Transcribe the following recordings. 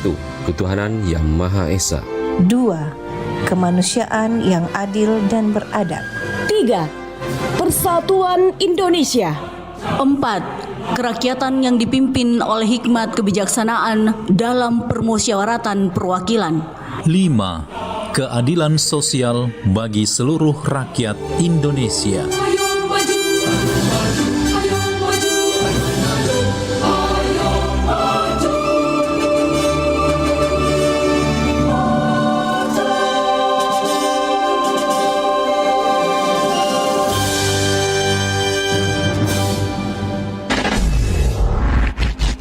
1. Ketuhanan Yang Maha Esa. 2. Kemanusiaan yang adil dan beradab. 3. Persatuan Indonesia. 4. Kerakyatan yang dipimpin oleh hikmat kebijaksanaan dalam permusyawaratan perwakilan. 5. Keadilan sosial bagi seluruh rakyat Indonesia.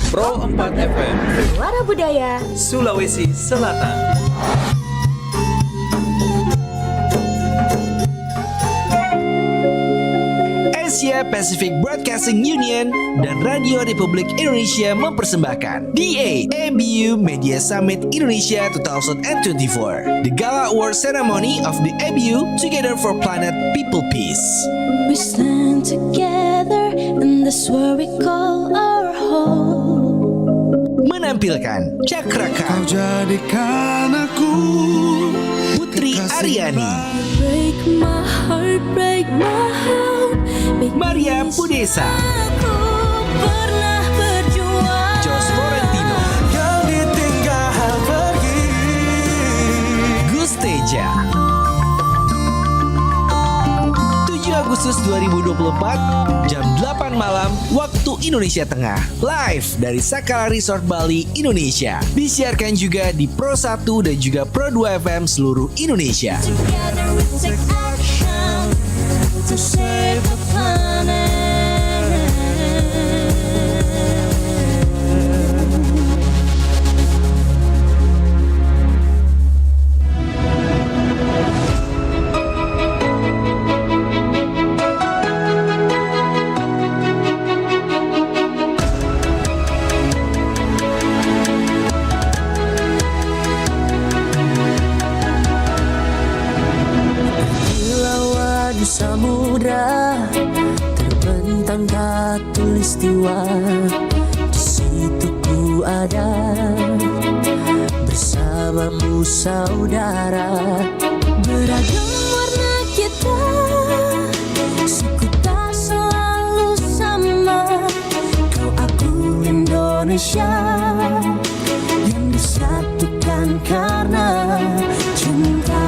Pro 4 FM, Suara Budaya Sulawesi Selatan. Asia Pacific Broadcasting Union dan Radio Republik Indonesia mempersembahkan DA ABU Media Summit Indonesia 2024, the Gala Award Ceremony of the ABU Together for Planet People Peace. We stand together in this world we call our home. Menampilkan Cakraka, Kau jadikan aku Putri Aryani, Break my heart, break my heart, make Maria me Pudesa, aku pernah berjuang. Jos Florentino, yang ditinggal pergi. Gus Teja. 7 Agustus 2024, jam 8 malam, waktu Indonesia Tengah. Live dari Sakala Resort Bali, Indonesia. Disiarkan juga di Pro 1 dan juga Pro 2 FM seluruh Indonesia. Together we take action to save the planet. Samudra terbentang khatulistiwa, di situ ku ada bersamamu saudara. Beragam warna kita, suku tak selalu sama. Kau aku Indonesia yang disatukan karena cinta.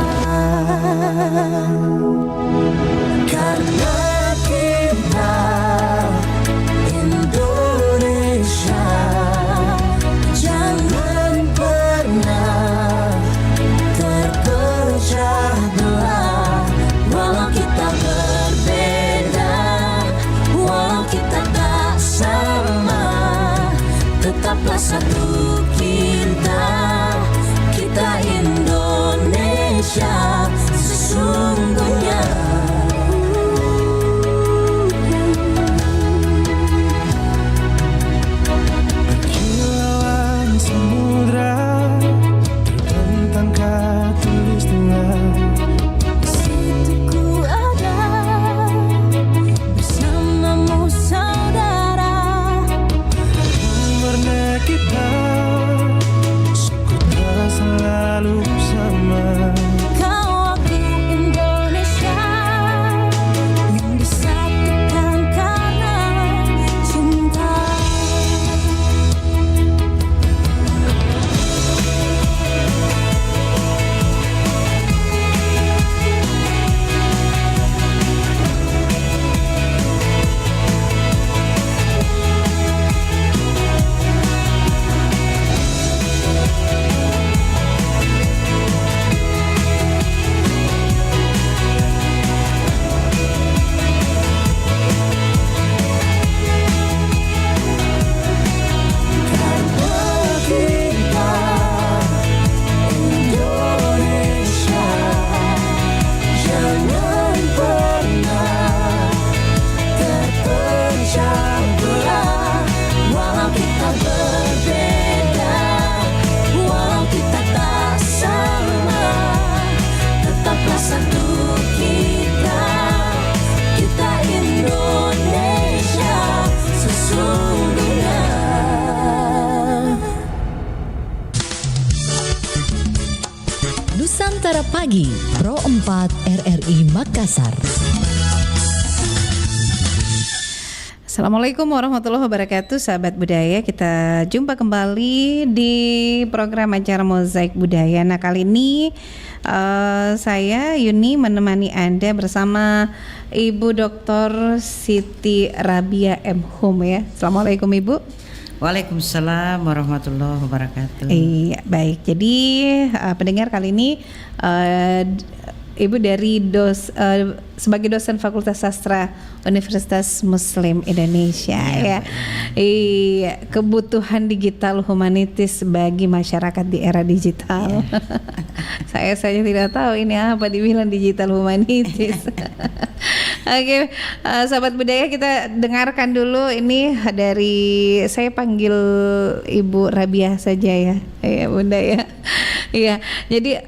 Karena kita Indonesia, jangan pernah terpecah belah. Walau kita berbeda, walau kita tak sama, tetaplah satu kita, kita Indonesia sesungguhnya. Kilauan samudra terbentang khatulistiwa, Di situ ku ada bersamamu saudara. warna kita, suku tak selalu sama. Kau aku Indonesia Pagi Pro 4 RRI Makassar. Assalamualaikum warahmatullahi wabarakatuh, sahabat budaya. Kita jumpa kembali di program acara Mozaik Budaya. Nah, kali ini saya Yuni menemani Anda bersama Ibu Dr. Siti Rabia M. Hum ya. Assalamualaikum Ibu. Waalaikumsalam warahmatullahi wabarakatuh. Iya, baik. Jadi pendengar, kali ini Ibu dari sebagai dosen Fakultas Sastra Universitas Muslim Indonesia ya. Iya, kebutuhan digital humanitis bagi masyarakat di era digital. Saya saja tidak tahu ini apa dibilang digital humanitis. Oke, sahabat budaya, kita dengarkan dulu ini dari, saya panggil Ibu Rabia saja ya. Iya, Bunda ya. Iya, jadi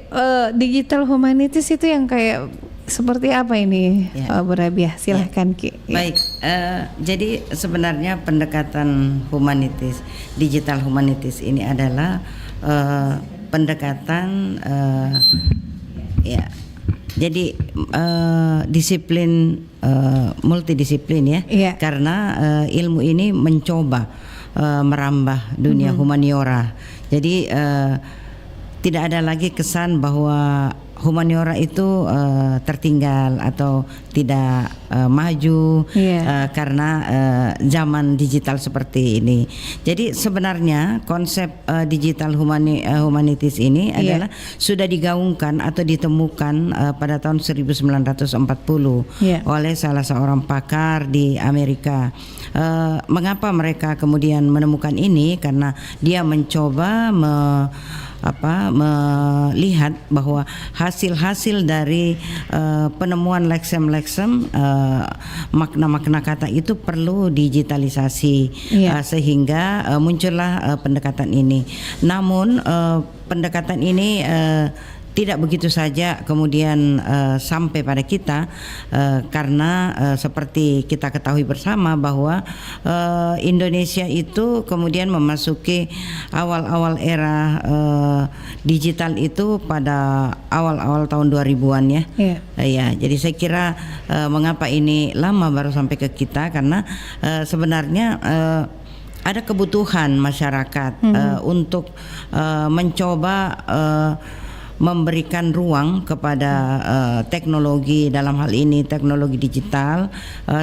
digital humanitis itu yang kayak seperti apa ini ya. Bu Rabia, silahkan Ki. Baik, jadi sebenarnya pendekatan humanitis, digital humanitis ini adalah pendekatan ya. Jadi disiplin multidisiplin ya. Karena ilmu ini mencoba merambah dunia humaniora. Jadi tidak ada lagi kesan bahwa humaniora itu tertinggal atau tidak maju karena zaman digital seperti ini. Jadi sebenarnya konsep digital humanitis ini adalah sudah digaungkan atau ditemukan pada tahun 1940 oleh salah seorang pakar di Amerika. Mengapa mereka kemudian menemukan ini? Karena dia mencoba melihat bahwa hasil-hasil dari penemuan leksem-leksem makna-makna kata itu perlu digitalisasi sehingga muncullah pendekatan ini. Namun pendekatan ini tidak begitu saja kemudian sampai pada kita karena seperti kita ketahui bersama bahwa Indonesia itu kemudian memasuki awal-awal era digital itu pada awal-awal tahun 2000-an ya. Ya, jadi saya kira mengapa ini lama baru sampai ke kita, karena sebenarnya ada kebutuhan masyarakat untuk mencoba memberikan ruang kepada teknologi, dalam hal ini teknologi digital,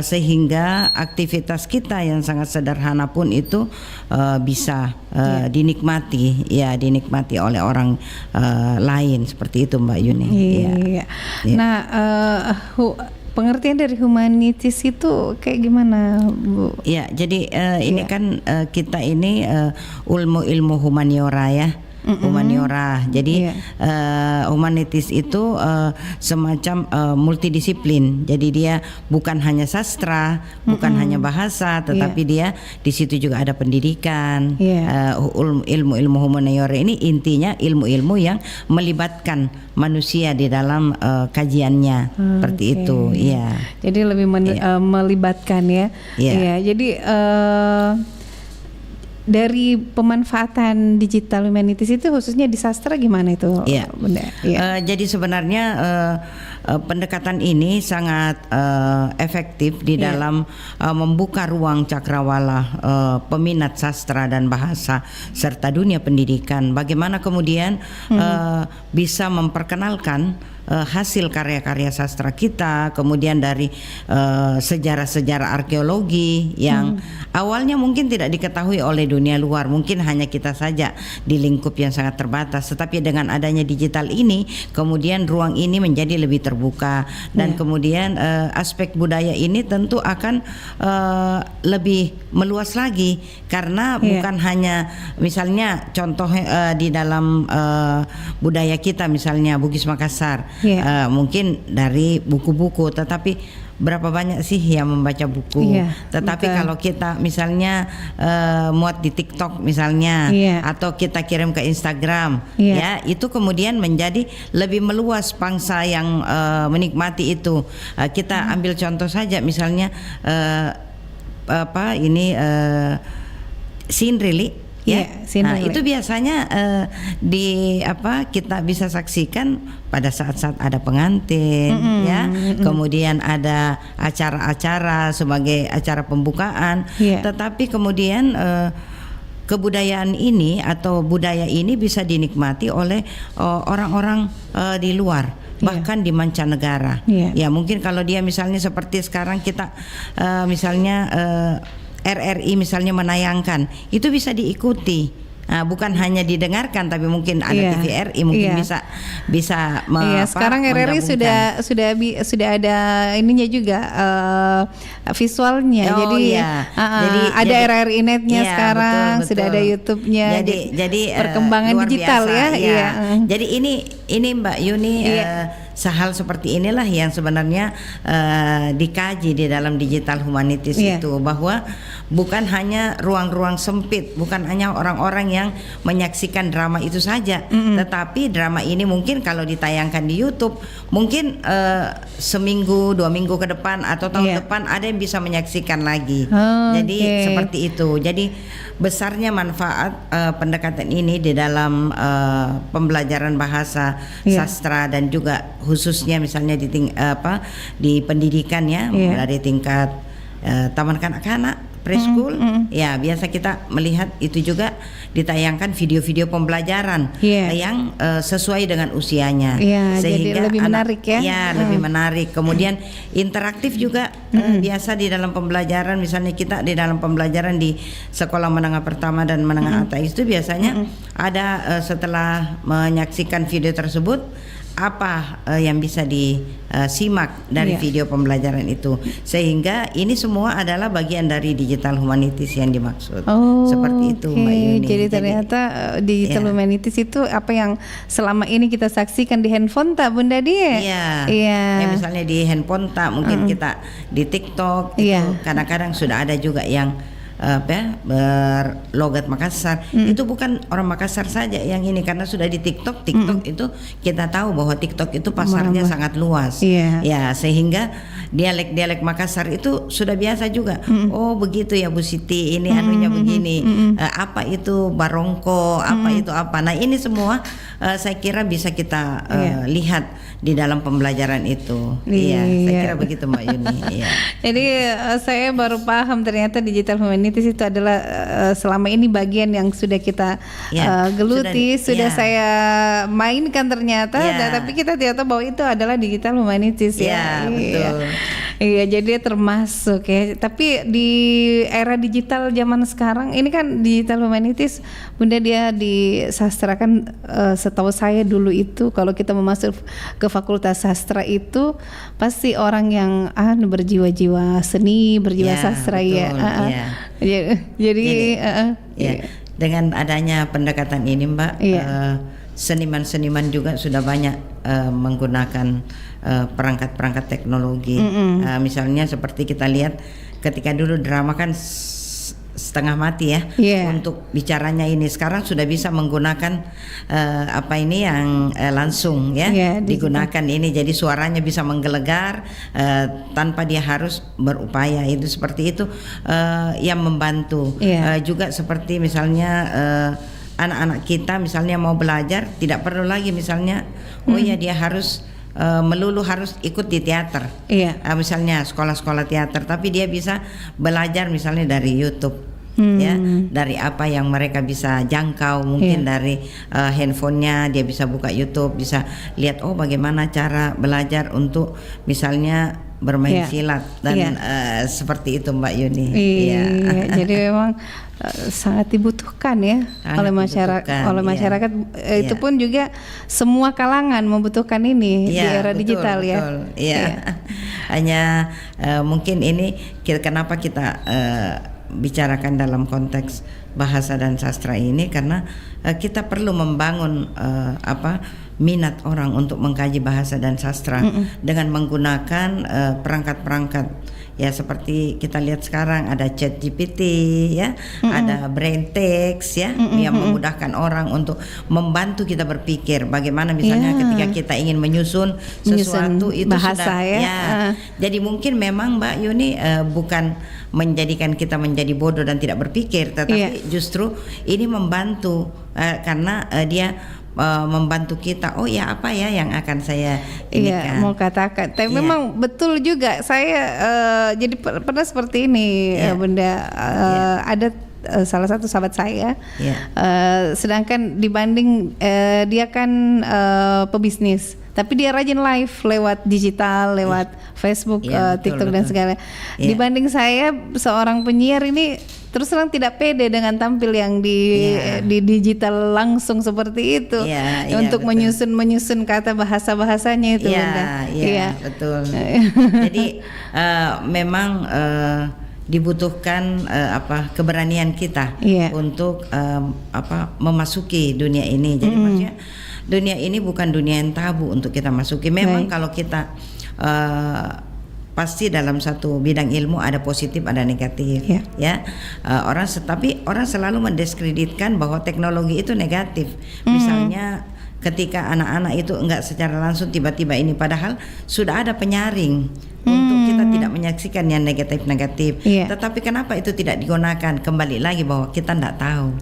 sehingga aktivitas kita yang sangat sederhana pun itu bisa dinikmati oleh orang lain, seperti itu Mbak Yuni. Iya. Nah, pengertian dari humanitis itu kayak gimana, Bu? Ya, jadi ini kan kita ini ilmu humaniora ya. Humaniora. Jadi humanitis itu semacam multidisiplin. Jadi dia bukan hanya sastra, bukan hanya bahasa, tetapi dia di situ juga ada pendidikan. Ilmu-ilmu humaniora ini intinya ilmu-ilmu yang melibatkan manusia di dalam kajiannya, seperti itu. Ya. Jadi lebih melibatkan ya. Iya. Jadi dari pemanfaatan digital humanitis itu khususnya di sastra gimana itu, Bunda? Jadi sebenarnya pendekatan ini sangat efektif di dalam membuka ruang cakrawala peminat sastra dan bahasa serta dunia pendidikan. Bagaimana kemudian bisa memperkenalkan hasil karya-karya sastra kita, kemudian dari sejarah-sejarah arkeologi yang awalnya mungkin tidak diketahui oleh dunia luar, mungkin hanya kita saja di lingkup yang sangat terbatas, tetapi dengan adanya digital ini kemudian ruang ini menjadi lebih terbuka dan kemudian aspek budaya ini tentu akan lebih meluas lagi, karena bukan hanya misalnya contoh di dalam budaya kita, misalnya Bugis Makassar, mungkin dari buku-buku, tetapi berapa banyak sih yang membaca buku? Tetapi kalau kita misalnya muat di TikTok misalnya, atau kita kirim ke Instagram, ya itu kemudian menjadi lebih meluas pangsa yang menikmati itu. Kita ambil contoh saja, misalnya Sinrili ya. Sinule. Itu biasanya kita bisa saksikan pada saat-saat ada pengantin, ya. Kemudian ada acara-acara sebagai acara pembukaan. Tetapi kemudian kebudayaan ini atau budaya ini bisa dinikmati oleh orang-orang di luar, bahkan di mancanegara. Ya, mungkin kalau dia misalnya seperti sekarang kita misalnya RRI misalnya menayangkan, itu bisa diikuti. Bukan hanya didengarkan, tapi mungkin ada TVRI mungkin bisa sekarang RRI sudah ada ininya juga visualnya. Jadi ada RRI netnya sekarang, betul. Sudah ada YouTube-nya. Jadi perkembangan digital biasa, ya. Jadi ini Mbak Yuni, hal seperti inilah yang sebenarnya dikaji di dalam digital humanities itu, bahwa bukan hanya ruang-ruang sempit, bukan hanya orang-orang yang menyaksikan drama itu saja, tetapi drama ini mungkin kalau ditayangkan di YouTube mungkin seminggu 2 minggu ke depan atau tahun depan ada yang bisa menyaksikan lagi. Jadi seperti itu. Jadi besarnya manfaat pendekatan ini di dalam pembelajaran bahasa sastra, dan juga khususnya misalnya di pendidikan ya, dari tingkat taman kanak-kanak, preschool, ya biasa kita melihat itu juga ditayangkan video-video pembelajaran yang sesuai dengan usianya, sehingga jadi lebih menarik lebih menarik. Kemudian interaktif juga biasa di dalam pembelajaran, misalnya kita di dalam pembelajaran di sekolah menengah pertama dan menengah atas itu biasanya ada setelah menyaksikan video tersebut, apa yang bisa disimak dari video pembelajaran itu, sehingga ini semua adalah bagian dari digital humanities yang dimaksud. Seperti itu, Mbak Yuni. Jadi ternyata digital humanities itu apa yang selama ini kita saksikan di handphone tak, Bunda Dia? Ya, misalnya di handphone tak, mungkin kita di TikTok itu kadang-kadang sudah ada juga yang berlogat Makassar. Itu bukan orang Makassar saja yang ini, karena sudah di TikTok itu kita tahu bahwa TikTok itu pasarnya sangat luas. Ya, sehingga dialek-dialek Makassar itu sudah biasa juga. Oh begitu ya Bu Siti, ini anunya begini. Apa itu barongko, apa itu apa. Nah ini semua saya kira bisa kita lihat di dalam pembelajaran itu. Iya, saya kira begitu Mbak Yuni. Jadi saya baru paham ternyata digital humanities itu adalah selama ini bagian yang sudah kita geluti, sudah saya mainkan ternyata, tapi kita tidak tahu bahwa itu adalah digital humanities betul. Iya, jadi termasuk ya. Tapi di era digital zaman sekarang ini kan digital humanities, Bunda Dia di sastra kan setahu saya dulu itu kalau kita mau masuk ke fakultas sastra itu pasti orang yang berjiwa-jiwa seni, berjiwa sastra betul, Jadi dengan adanya pendekatan ini Mbak, seniman-seniman juga sudah banyak menggunakan perangkat-perangkat teknologi. Misalnya seperti kita lihat ketika dulu drama kan setengah mati ya untuk bicaranya, ini sekarang sudah bisa menggunakan yang langsung digunakan ini, jadi suaranya bisa menggelegar tanpa dia harus berupaya, itu seperti itu yang membantu. Juga seperti misalnya anak-anak kita misalnya mau belajar, tidak perlu lagi misalnya dia harus melulu harus ikut di teater, misalnya sekolah-sekolah teater, tapi dia bisa belajar misalnya dari YouTube, dari apa yang mereka bisa jangkau, mungkin dari handphonenya dia bisa buka YouTube, bisa lihat bagaimana cara belajar untuk misalnya bermain silat dan seperti itu Mbak Yuni. Jadi memang sangat dibutuhkan oleh masyarakat. Itu pun juga semua kalangan membutuhkan ini di era digital. Hanya mungkin ini kenapa kita bicarakan dalam konteks bahasa dan sastra ini, karena kita perlu membangun minat orang untuk mengkaji bahasa dan sastra dengan menggunakan perangkat-perangkat ya seperti kita lihat sekarang ada ChatGPT ya, ada brain text ya, yang memudahkan orang untuk membantu kita berpikir bagaimana misalnya ketika kita ingin menyusun sesuatu itu bahasa sudah ya. Jadi mungkin memang Mbak Yuni bukan menjadikan kita menjadi bodoh dan tidak berpikir, tetapi justru ini membantu karena dia membantu kita. Oh ya, apa ya yang akan saya inikan? Mau katakan. Tapi memang betul juga. Saya jadi pernah seperti ini, Bunda. Ada salah satu sahabat saya, sedangkan dibanding dia kan pebisnis, tapi dia rajin live lewat digital, lewat Facebook, TikTok dan segala. Dibanding saya seorang penyiar ini terus terang tidak pede dengan tampil yang di digital langsung seperti itu, untuk menyusun kata bahasanya itu, Bunda. Betul. Jadi memang dibutuhkan keberanian kita untuk memasuki dunia ini. Jadi maksudnya dunia ini bukan dunia yang tabu untuk kita masuki. Memang kalau kita pasti dalam satu bidang ilmu ada positif ada negatif, tapi orang selalu mendiskreditkan bahwa teknologi itu negatif. Misalnya ketika anak-anak itu enggak secara langsung tiba-tiba ini, padahal sudah ada penyaring untuk kita tidak menyaksikan yang negatif-negatif. Tetapi kenapa itu tidak digunakan? Kembali lagi bahwa kita tidak tahu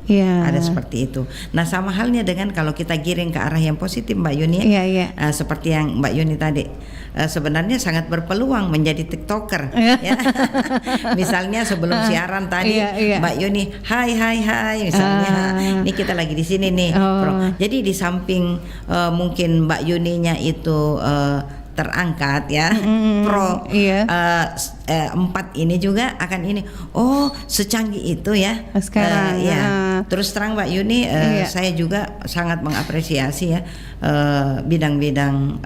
ada seperti itu. Nah, sama halnya dengan kalau kita giring ke arah yang positif, Mbak Yuni, seperti yang Mbak Yuni tadi, sebenarnya sangat berpeluang menjadi TikToker. Misalnya sebelum siaran tadi, Mbak Yuni, hai misalnya, ini kita lagi di sini nih. Jadi di samping mungkin Mbak Yuninya itu terangkat ya, pro 4 ini juga akan ini. Oh, secanggih itu ya sekarang. Terus terang Mbak Yuni, saya juga sangat mengapresiasi ya bidang-bidang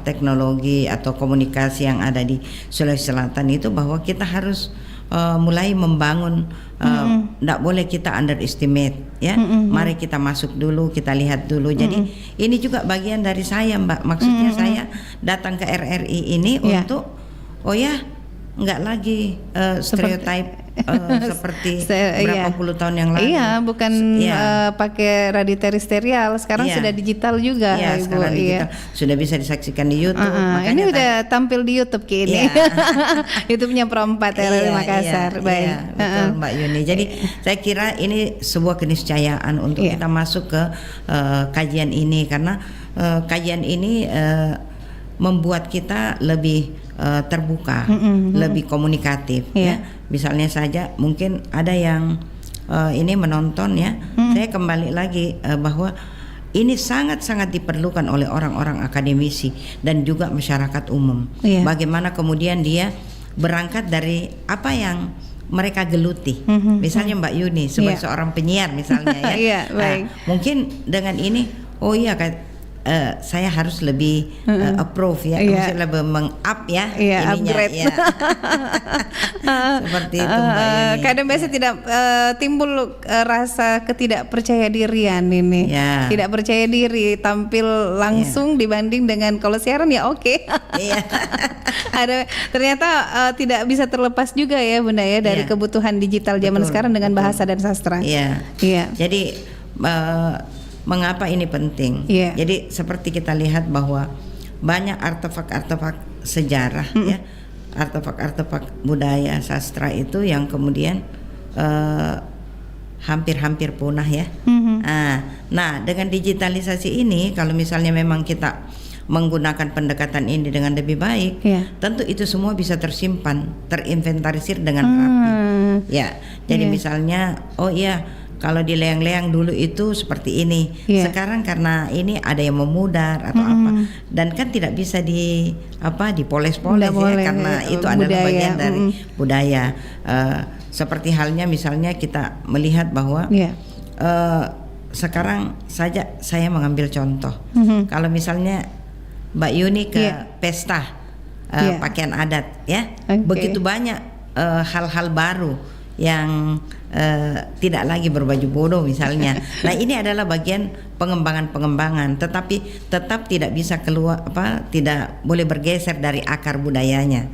teknologi atau komunikasi yang ada di Sulawesi Selatan itu, bahwa kita harus mulai membangun. Nggak boleh kita underestimate ya. Mari kita masuk dulu, kita lihat dulu. Jadi ini juga bagian dari saya, Mbak. Maksudnya saya datang ke RRI ini untuk nggak lagi stereotip seperti berapa puluh tahun yang lalu. Bukan pakai radio serial. Sekarang sudah digital juga, Ibu. Sekarang digital. Sudah bisa disaksikan di YouTube. Ini udah tampil di YouTube kini. YouTube-nya Pro 4 RRI Makassar. Baik. Betul, Mbak Yuni. Jadi saya kira ini sebuah keniscayaan untuk kita masuk ke kajian ini, karena kajian ini membuat kita lebih terbuka, lebih komunikatif. Misalnya saja mungkin ada yang ini menonton ya. Saya kembali lagi bahwa ini sangat-sangat diperlukan oleh orang-orang akademisi dan juga masyarakat umum. Bagaimana kemudian dia berangkat dari apa yang mereka geluti. Misalnya Mbak Yuni sebagai seorang penyiar misalnya ya. Mungkin dengan ini, saya harus lebih approve ya, maksudnya lebih meng-up ya, upgrade. Seperti itu, Mbak Yuni. Kadang biasa tidak timbul rasa ketidakpercaya dirian ini. Tidak percaya diri tampil langsung dibanding dengan kalau siaran ada ternyata tidak bisa terlepas juga ya, Bunda ya, dari kebutuhan digital zaman sekarang dengan bahasa dan sastra. Jadi mengapa ini penting? Jadi seperti kita lihat bahwa banyak artefak-artefak sejarah ya, artefak-artefak budaya sastra itu yang kemudian hampir-hampir punah ya. Nah, dengan digitalisasi ini, kalau misalnya memang kita menggunakan pendekatan ini dengan lebih baik, tentu itu semua bisa tersimpan, terinventarisir dengan rapi. Jadi misalnya, kalau di leang-leang dulu itu seperti ini. Sekarang karena ini ada yang memudar atau apa, dan kan tidak bisa dipoles-poles karena itu adalah bagian dari budaya. Seperti halnya misalnya kita melihat bahwa sekarang saja saya mengambil contoh. Kalau misalnya Mbak Yuni ke pesta pakaian adat begitu banyak hal-hal baru yang tidak lagi berbaju bodoh misalnya. Nah, ini adalah bagian pengembangan, tetapi tetap tidak bisa keluar tidak boleh bergeser dari akar budayanya.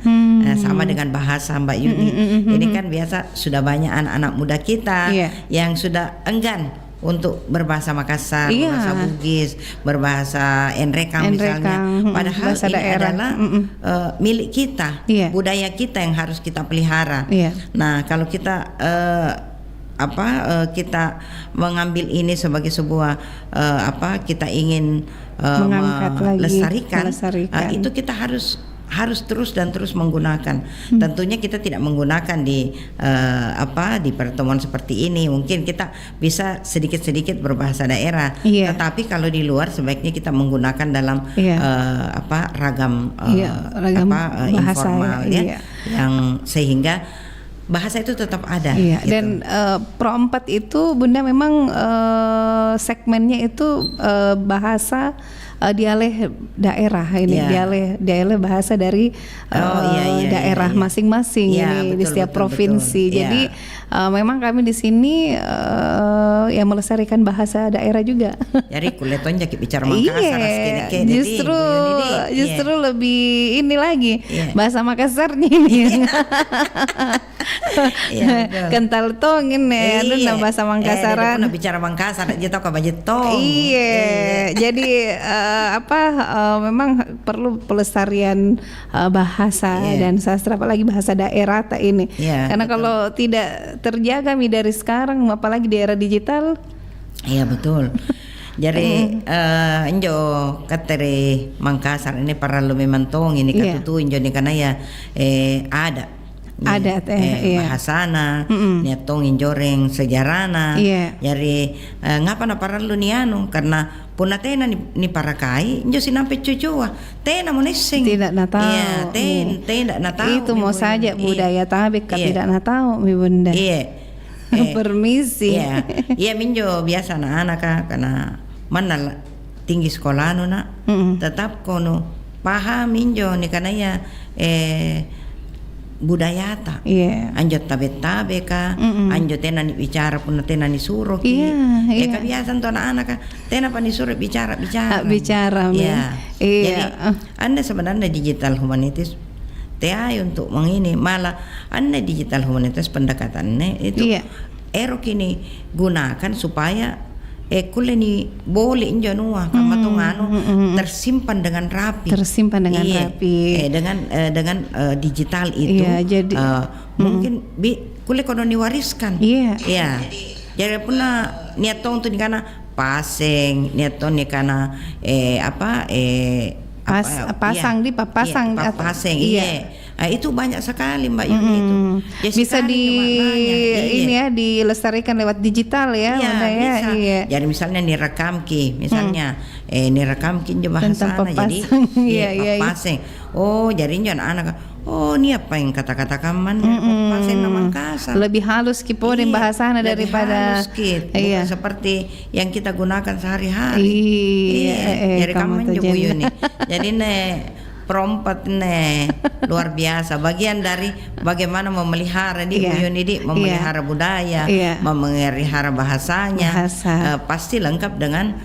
Sama dengan bahasa Mbak Yuni. Ini kan biasa sudah banyak anak-anak muda kita yang sudah enggan untuk berbahasa Makassar, berbahasa Bugis, berbahasa Enrekang misalnya. Padahal bahasa ini daerah. adalah milik kita, budaya kita yang harus kita pelihara. Nah, kalau kita kita mengambil ini sebagai sebuah kita ingin melestarikan, itu kita harus terus dan terus menggunakan. Tentunya kita tidak menggunakan di pertemuan seperti ini. Mungkin kita bisa sedikit-sedikit berbahasa daerah. Tetapi kalau di luar sebaiknya kita menggunakan dalam ragam bahasa informal yang sehingga bahasa itu tetap ada. Gitu. Dan Pro 4 itu Bunda memang segmennya itu bahasa dialek daerah ini, dialek bahasa dari daerah masing-masing ini di setiap provinsi. Jadi memang kami di sini melestarikan bahasa daerah juga. Jadi kuleton jadi bicara Makassar justru lebih ini lagi bahasa Makassarnya ini. Kental tong ini bahasa Mangkasaran. Bicara Makassar aja tau kabar jetong. Jadi memang perlu pelestarian bahasa dan sastra, apalagi bahasa daerah ini. Karena kalau tidak terjaga dari sekarang, apalagi di era digital. Iya betul. Jadi injo kateri Mangkasar ini para lu memantong ini katutu injo ni karena ada bahasana niatong injoreng sejarana. Jadi ngapa na para lu nianu karena puna tena ni para kai injo sinampe cucua tena monesing tidak natau. Tidak natau. Itu mau saja budaya tabek tidak natau mi Bunda. Permisi. Iya minjo biasa anak-anak karena mana tinggi sekolah nak tetap kono paham minjo nih karena budaya ta anjot tabe ka anjot tena ni bicara pun tena ni suruh kebiasaan tuh anak-anak tena pani suruh bicara jadi anda sebenarnya digital humanities untuk mengini malah anda digital humanities pendekatannya itu erok ini gunakan supaya kuleni boleh injo nuah kamatongano tersimpan dengan rapi. Dengan digital itu. Jadi mungkin kule kono diwariskan. Jadi puna niatong tu nikana paseng, niatong nikana papaseng. Itu banyak sekali Mbak Yuni itu. Bisa dilestarikan lewat digital bisa. Jadi misalnya nirekamki, nirekamki bahasa jadi papaseng. Oh, jadi anak ini apa yang kata-kata kaman papaseng nama Makassar. Lebih halus kiporin bahasana daripada bukan seperti yang kita gunakan sehari-hari. Jadi kaman juga Yuni. Jadi perompat luar biasa bagian dari bagaimana memelihara memelihara budaya, memelihara bahasanya. Pasti lengkap dengan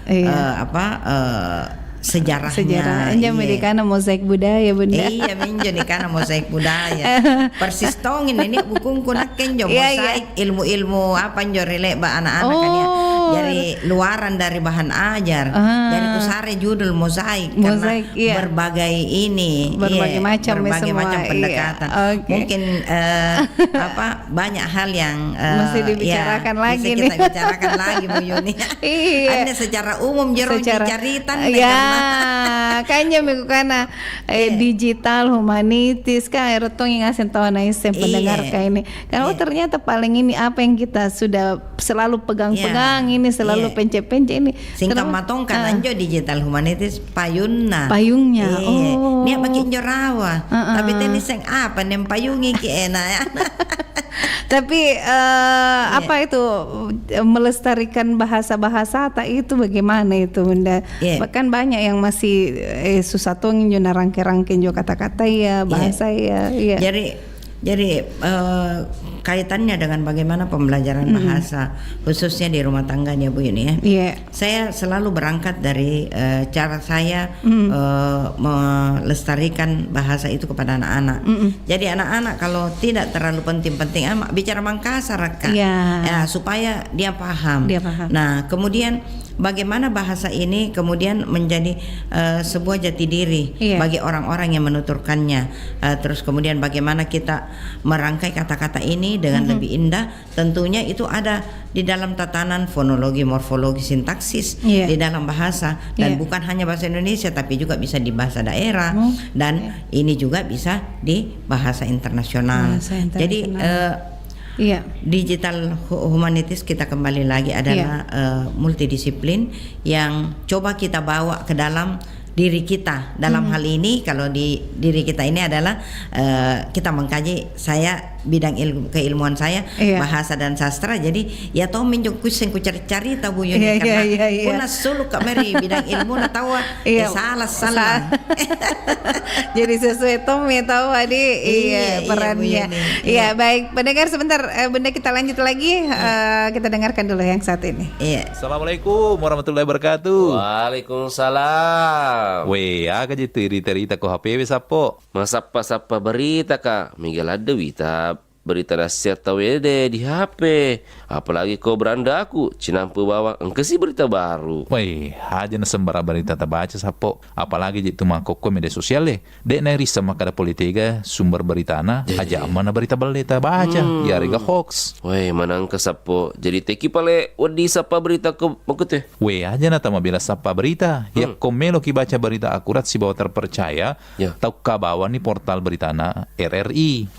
sejarahnya. Menjadikan mozaik budaya Bunda. Iya menjadikan mozaik budaya. Persistongin ini bukuku naken jo mozaik ilmu-ilmu apa njo relek anak-anak kan ya. Jadi luaran dari bahan ajar. Jadi kusare judul mozaik karena berbagai macam pendekatan. Mungkin banyak hal yang masih dibicarakan lagi nih. Kita bicarakan lagi Bu Yuni. Ada secara umum dicaritan kayaknya menggunakan digital humanitis erotong yang ngasih tahu naisen pendengar kayak ini. Karena ternyata paling ini apa yang kita sudah selalu pegang-pegang ini selalu pence-pence ini. Singkat matong kan anjo digital humanitis payungnya. Dia pakai jorawa. Tapi tadi seng apa nem payungi ki enak ya. Tapi apa itu melestarikan bahasa-bahasa tak itu bagaimana itu Bunda? Bahkan banyak yang masih susah tongin jo narangke-rangke jo kata-kata bahasa. Jadi kaitannya dengan bagaimana pembelajaran bahasa khususnya di rumah tangga ya Bu Yuni ya. Iya. Saya selalu berangkat dari cara saya melestarikan bahasa itu kepada anak-anak. Jadi anak-anak kalau tidak terlalu penting-penting bicara Mangkasar Kak. Ya, supaya dia paham. Nah, kemudian bagaimana bahasa ini kemudian menjadi sebuah jati diri bagi orang-orang yang menuturkannya. Terus kemudian bagaimana kita merangkai kata-kata ini dengan lebih indah. Tentunya itu ada di dalam tatanan fonologi, morfologi, sintaksis di dalam bahasa dan bukan hanya bahasa Indonesia tapi juga bisa di bahasa daerah dan ini juga bisa di bahasa internasional. Jadi digital humanities kita kembali lagi adalah multidisiplin yang coba kita bawa ke dalam diri kita. Dalam hal ini kalau di diri kita ini adalah kita mengkaji, saya bidang keilmuan saya bahasa dan sastra, jadi ya tahu minjuk kusen ku cari-cari tahu Bu Yuni karena kuna suluk Kak Mary bidang ilmu na tahu salah. Jadi sesuai Tom ya tahu Adi perannya. Iya, baik pendengar sebentar Bunda kita lanjut lagi kita dengarkan dulu yang saat ini. Assalamualaikum warahmatullahi wabarakatuh. Waalaikumsalam. Aga jitu cerita ko HP sapo. Masapa berita Kak. Miguel ada berita nasihat tahu deh di HP. Apalagi kau beranda aku cinampu bawa engkesi berita baru. Aja na sembara berita terbaca sapo. Apalagi jitu mangkok media sosial dek neri sama kada politika sumber berita na aja mana berita baca ya rega hoax. Manang ke sapo. Jadi teki pale wadi sapa berita ke makute. Aja na tama bila sapa berita. Ya komelo ki baca berita akurat si bawa terpercaya. Tau kabawa ni portal berita na RRI.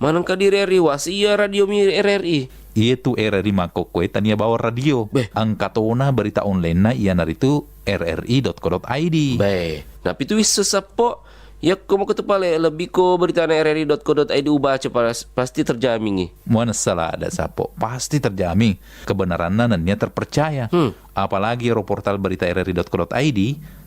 Manang ka di RRI iya radio mi RRI. Itu RRI makokwe tania bawa radio. Angkatona berita online na iya naritu rri.co.id. Nah itu bisa sapo. Ya komo ketepale lebih ko berita na rri.co.id ubaca pasti terjamin. Mana salah ada sapo pasti terjamin kebenaran nannya terpercaya. Apalagi portal berita rri.co.id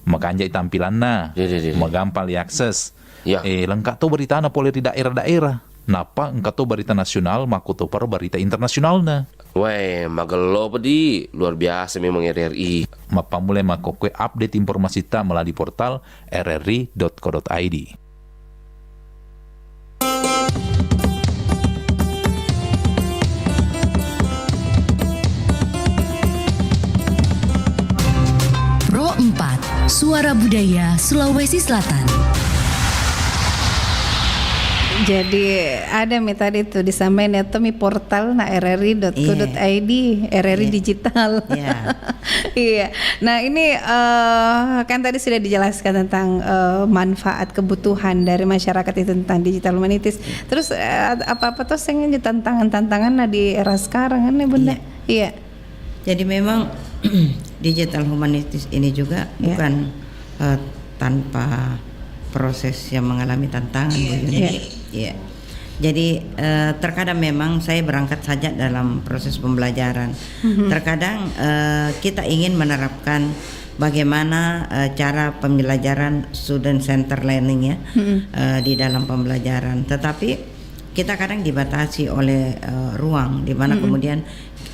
makanjai tampilanna magampang diakses. Lengkap tuh berita na boleh di daerah-daerah. Napa engkau tuh berita nasional makuto per berita internasional na. Magelo pedi luar biasa memang RRI. Mapa mulai makokwe update informasi ta melalui portal rri.co.id. Pro 4 Suara Budaya Sulawesi Selatan. Jadi ada tadi itu disampaikan atau mi portal na rri.co.id RRI digital. Iya. Nah ini kan tadi sudah dijelaskan tentang manfaat kebutuhan dari masyarakat itu tentang digital humanities. Terus apa-apa tuh yang tantangan di era sekarang kan ya Bunda? Iya. Jadi memang digital humanities ini juga bukan tanpa proses yang mengalami tantangan Bu Yuni. Jadi terkadang memang saya berangkat saja dalam proses pembelajaran. Terkadang kita ingin menerapkan bagaimana cara pembelajaran student center learning di dalam pembelajaran. Tetapi kita kadang dibatasi oleh ruang di mana kemudian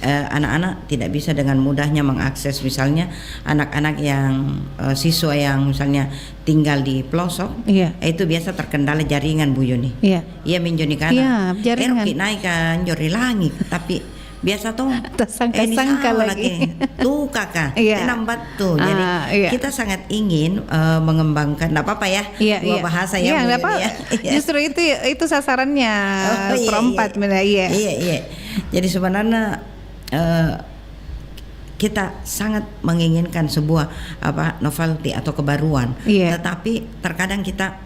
anak-anak tidak bisa dengan mudahnya mengakses, misalnya anak-anak yang siswa yang misalnya tinggal di pelosok, itu biasa terkendala jaringan Bu Yuni. Iya minjoni kana. Jaringan. Naik kan jori langit, tapi biasa tuh tersangka lagi. Tuh kakak, nambat tuh. Jadi kita sangat ingin mengembangkan, nggak apa-apa ya, dua bahasa ya Bu Yuni ya. Justru itu sasarannya perempat Iya. Jadi sebenarnya kita sangat menginginkan sebuah novelty atau kebaruan, tetapi terkadang kita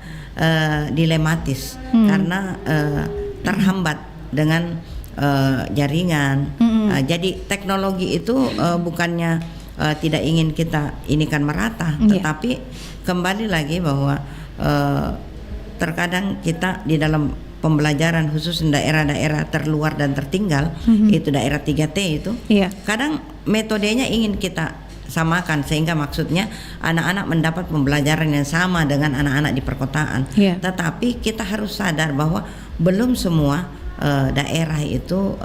dilematis karena terhambat dengan jaringan. Jadi teknologi itu bukannya tidak ingin kita inikan merata, tetapi kembali lagi bahwa terkadang kita di dalam pembelajaran khusus daerah-daerah terluar dan tertinggal, itu daerah 3T itu, kadang metodenya ingin kita samakan sehingga maksudnya anak-anak mendapat pembelajaran yang sama dengan anak-anak di perkotaan. Tetapi kita harus sadar bahwa belum semua daerah itu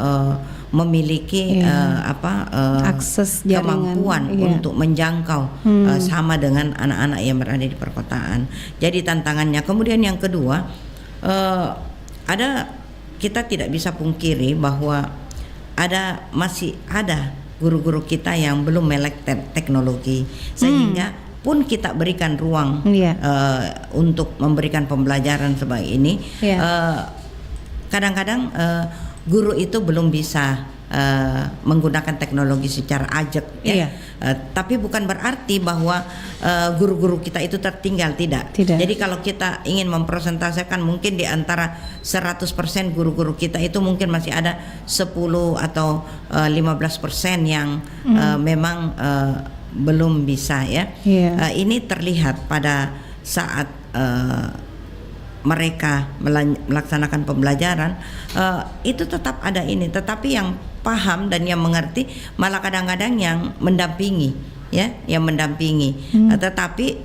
memiliki akses jaringan, kemampuan untuk menjangkau sama dengan anak-anak yang berada di perkotaan. Jadi tantangannya. Kemudian yang kedua, kita tidak bisa pungkiri bahwa masih ada guru-guru kita yang belum melek teknologi, sehingga pun kita berikan ruang untuk memberikan pembelajaran sebagai ini. Kadang-kadang guru itu belum bisa menggunakan teknologi secara ajak, tapi bukan berarti bahwa guru-guru kita itu tertinggal, tidak. Jadi kalau kita ingin mempresentasikan, mungkin di antara 100% guru-guru kita itu mungkin masih ada 10 atau 15% yang memang belum bisa, ya. Ini terlihat pada saat mereka melaksanakan pembelajaran, itu tetap ada ini, tetapi yang paham dan yang mengerti malah kadang-kadang yang mendampingi, yang mendampingi. Tetapi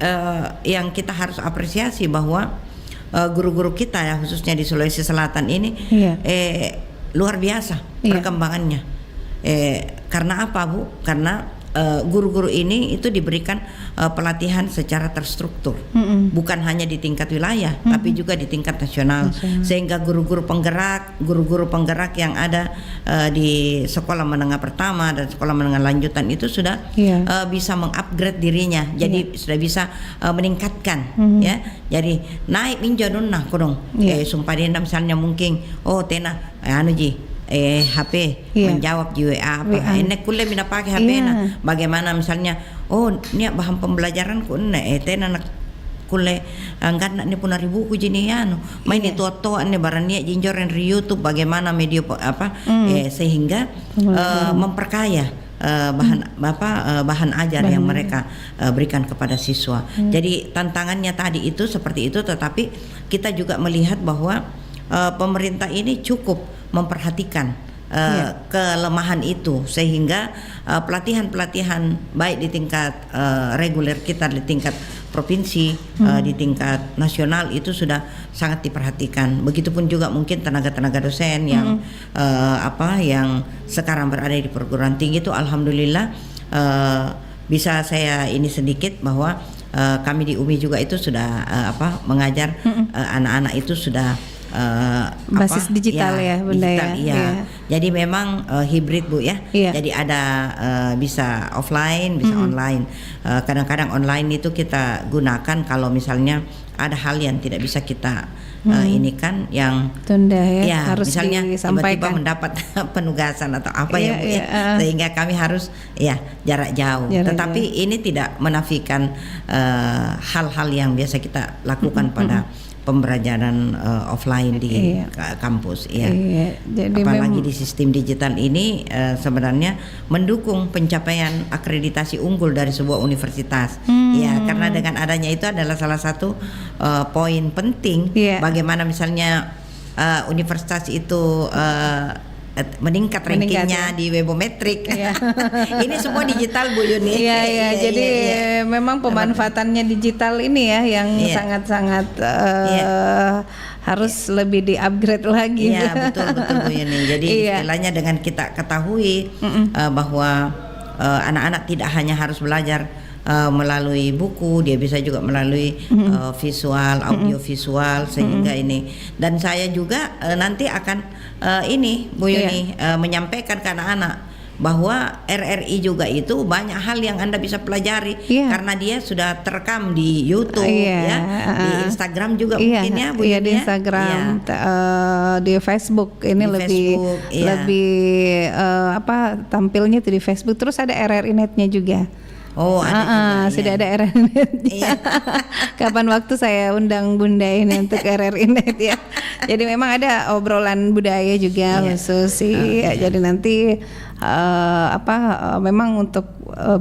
yang kita harus apresiasi bahwa guru-guru kita ya, khususnya di Sulawesi Selatan ini luar biasa perkembangannya. Karena apa, Bu? Karena guru-guru ini itu diberikan pelatihan secara terstruktur, bukan hanya di tingkat wilayah, tapi juga di tingkat nasional. Sehingga guru-guru penggerak yang ada di sekolah menengah pertama dan sekolah menengah lanjutan itu sudah bisa mengupgrade dirinya, jadi sudah bisa meningkatkan, ya. Jadi naik minjadun nah kodong, sumpah dia misalnya mungkin tena HP menjawab di WA apa ini kuliah mina pakai HP bagaimana misalnya ini bahan pembelajaran ku tena nak kuliah angkat nak ni pun ribu ku jini main itu ini barang ni jinjoren di YouTube bagaimana media sehingga memperkaya bahan ajar yang mereka berikan kepada siswa. Jadi tantangannya tadi itu seperti itu, tetapi kita juga melihat bahwa pemerintah ini cukup memperhatikan kelemahan itu, sehingga pelatihan-pelatihan baik di tingkat reguler kita, di tingkat provinsi, di tingkat nasional itu sudah sangat diperhatikan. Begitupun juga mungkin tenaga-tenaga dosen yang yang sekarang berada di perguruan tinggi itu, alhamdulillah bisa saya ini sedikit bahwa kami di UMI juga itu sudah mengajar anak-anak itu sudah basis digital ya Bunda, digital, ya. Jadi memang hibrid, Bu, ya. Jadi ada bisa offline, bisa online. Kadang-kadang online itu kita gunakan kalau misalnya ada hal yang tidak bisa kita ini kan yang tunda harus misalnya disampaikan, tiba-tiba mendapat penugasan atau apa Bu, sehingga kami harus jarak jauh. Tetapi ini tidak menafikan hal-hal yang biasa kita lakukan pada pembelajaran offline di kampus, Jadi apalagi di sistem digital ini sebenarnya mendukung pencapaian akreditasi unggul dari sebuah universitas, karena dengan adanya itu adalah salah satu poin penting bagaimana misalnya universitas itu meningkat rankingnya di Webometrik. Ini semua digital, Bu Yuni. Jadi memang pemanfaatannya digital ini ya yang sangat-sangat harus lebih di-upgrade lagi. Betul Bu Yuni. Jadi istilahnya dengan kita ketahui bahwa anak-anak tidak hanya harus belajar melalui buku, dia bisa juga melalui visual, audio visual, sehingga ini. Dan saya juga nanti akan ini Bu Yuni menyampaikan ke anak-anak bahwa RRI juga itu banyak hal yang Anda bisa pelajari karena dia sudah terekam di YouTube, di Instagram juga mungkin ya Bu Yuni. Di Instagram, di Facebook ini di lebih tampilnya tuh di Facebook. Terus ada RRI Net-nya juga. Sudah ada RRI Net. Kapan waktu saya undang Bunda ini untuk RRI Net ya. Jadi memang ada obrolan budaya juga khusus sih. Jadi nanti memang untuk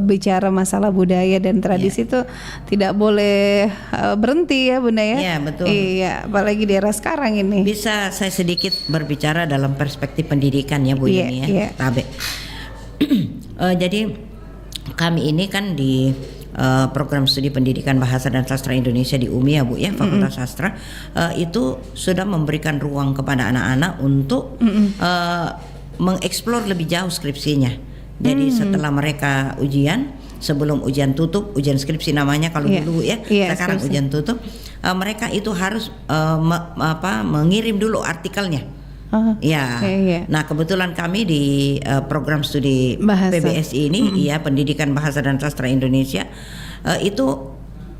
bicara masalah budaya dan tradisi itu tidak boleh berhenti ya Bunda ya. Iya, betul. Iya, apalagi di era sekarang ini. Bisa saya sedikit berbicara dalam perspektif pendidikan ya Bu Yuni ya. Tabe. Jadi kami ini kan di program studi pendidikan bahasa dan sastra Indonesia di UMI ya Bu ya, Fakultas Sastra, itu sudah memberikan ruang kepada anak-anak untuk mengeksplor lebih jauh skripsinya. Jadi setelah mereka ujian, sebelum ujian tutup, ujian skripsi namanya kalau dulu ya, sekarang skripsi. Ujian tutup, mereka itu harus mengirim dulu artikelnya. Nah kebetulan kami di program studi bahasa. PBSI ini, ya Pendidikan Bahasa dan Sastra Indonesia, itu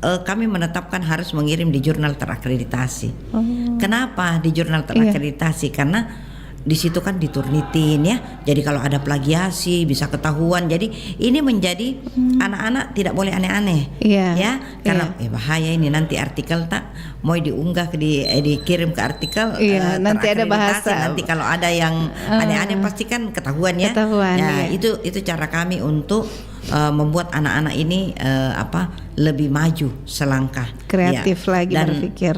kami menetapkan harus mengirim di jurnal terakreditasi. Kenapa di jurnal terakreditasi? Karena di situ kan diturnitin ya. Jadi kalau ada plagiasi bisa ketahuan. Jadi ini menjadi anak-anak tidak boleh aneh-aneh. Ya, karena bahaya ini nanti artikel tak mau diunggah dikirim ke artikel nanti ada bahasa. Nanti kalau ada yang aneh-aneh pasti kan ketahuan ya. Nah, itu cara kami untuk membuat anak-anak ini lebih maju selangkah, kreatif lagi dan berpikir.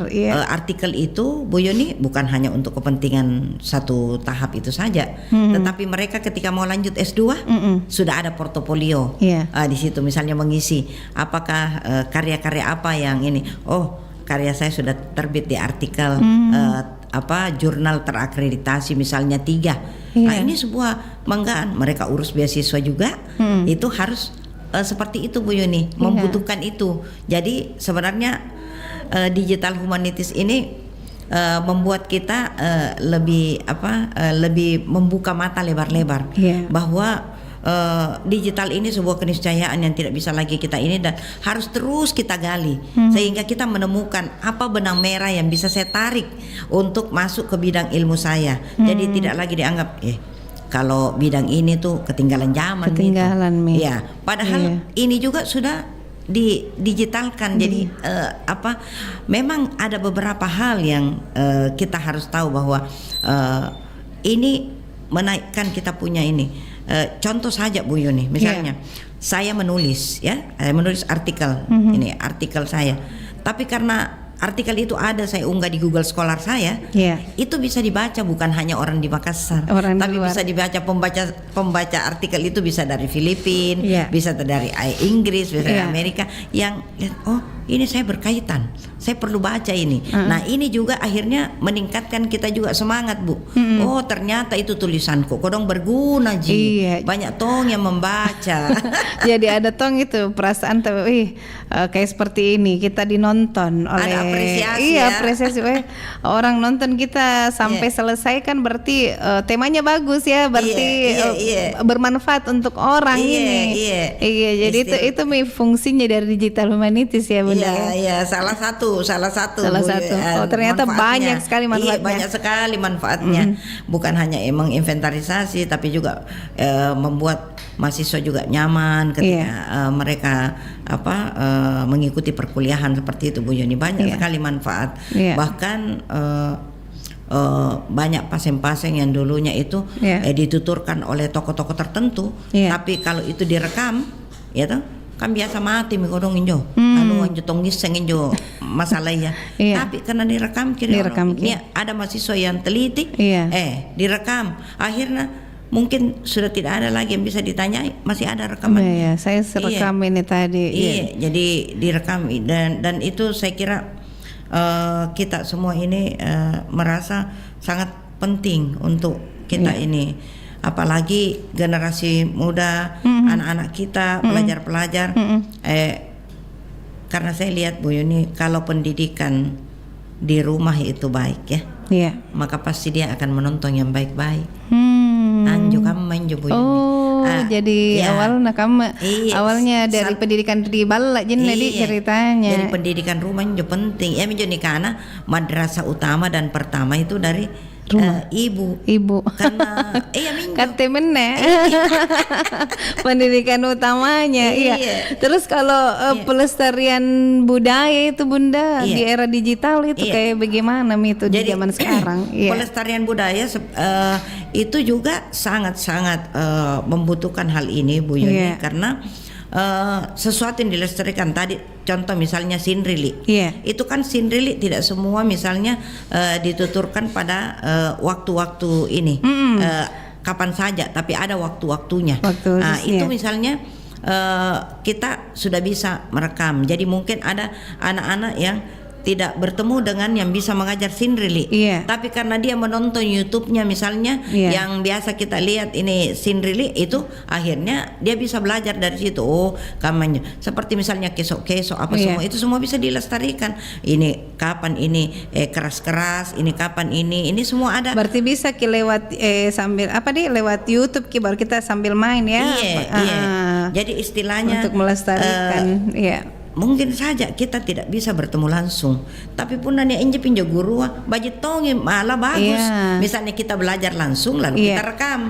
Artikel itu Bu Yuni bukan hanya untuk kepentingan satu tahap itu saja, tetapi mereka ketika mau lanjut S2 sudah ada portofolio. Di situ misalnya mengisi apakah karya-karya apa yang ini. Oh, karya saya sudah terbit di artikel jurnal terakreditasi misalnya 3. Nah ini sebuah banggaan. Mereka urus beasiswa juga, itu harus seperti itu Bu Yuni, membutuhkan itu. Jadi sebenarnya digital humanities ini membuat kita lebih membuka mata lebar-lebar bahwa digital ini sebuah keniscayaan yang tidak bisa lagi kita ini, dan harus terus kita gali sehingga kita menemukan apa benang merah yang bisa saya tarik untuk masuk ke bidang ilmu saya. Jadi tidak lagi dianggap kalau bidang ini tuh ketinggalan zaman. Ya, padahal ini juga sudah digitalkan. Jadi memang ada beberapa hal yang kita harus tahu bahwa ini menaikkan kita punya ini. Contoh saja Bu Yuni, misalnya saya menulis artikel, ini artikel saya, tapi karena artikel itu ada saya unggah di Google Scholar saya, itu bisa dibaca bukan hanya orang di Makassar, tapi bisa dibaca pembaca artikel itu bisa dari Filipina, bisa dari Inggris, bisa dari Amerika, yang lihat ini saya berkaitan, saya perlu baca ini. Nah ini juga akhirnya meningkatkan kita juga semangat Bu. Oh ternyata itu tulisanku kodong berguna banyak tong yang membaca. Jadi ada tong itu perasaan kayak seperti ini kita dinonton oleh, ada apresiasi apresiasi orang nonton kita sampai selesai kan berarti temanya bagus ya, berarti bermanfaat untuk orang ini. Jadi itu fungsinya dari digital humanities ya Bunda. Iya, salah satu. Oh, ternyata banyak sekali manfaatnya. Banyak sekali manfaatnya. Bukan hanya emang inventarisasi, tapi juga membuat mahasiswa juga nyaman ketika mereka mengikuti perkuliahan seperti itu Bu Yuni. Banyak sekali manfaat. Bahkan banyak pasien-pasien yang dulunya itu dituturkan oleh tokoh-tokoh tertentu, tapi kalau itu direkam, ya toh kan biasa mati mikodong injo anjo tonggis injo masalah ya. Tapi karena direkam ada mahasiswa yang teliti direkam, akhirnya mungkin sudah tidak ada lagi yang bisa ditanyai, masih ada rekamannya. Saya rekam ini tadi. Jadi direkam, dan itu saya kira kita semua ini merasa sangat penting untuk kita ini. Apalagi generasi muda, anak-anak kita, pelajar-pelajar, karena saya lihat Bu Yuni, kalau pendidikan di rumah itu baik maka pasti dia akan menonton yang baik-baik. Anjo kamu main Bu Yuni. Jadi awalnya dari pendidikan di bala jadi ceritanya. Jadi pendidikan rumah itu penting. Karena madrasah utama dan pertama itu dari ibu karena katemene pendidikan utamanya. Terus kalau pelestarian budaya itu Bunda di era digital itu kayak bagaimana itu di zaman sekarang? Pelestarian budaya itu juga sangat-sangat membutuhkan hal ini Bu Yuni, karena sesuatu yang dilestarikan tadi, contoh misalnya Sinrili, itu kan Sinrili tidak semua misalnya dituturkan pada waktu-waktu ini kapan saja, tapi ada waktu-waktunya. Itu misalnya kita sudah bisa merekam. Jadi mungkin ada anak-anak yang tidak bertemu dengan yang bisa mengajar Sinrili, tapi karena dia menonton YouTube-nya misalnya yang biasa kita lihat ini Sinrili, itu akhirnya dia bisa belajar dari situ. Oh, kampanye seperti misalnya kesok-kesok apa semua itu semua bisa dilestarikan. Ini kapan ini keras-keras, ini kapan ini semua ada. Berarti bisa lewat sambil lewat YouTube baru kita sambil main ya. Iya. Jadi istilahnya untuk melestarikan mungkin saja kita tidak bisa bertemu langsung, tapi pun nanya pinjo guru bagi tongi malah bagus. Misalnya kita belajar langsung lalu kita rekam.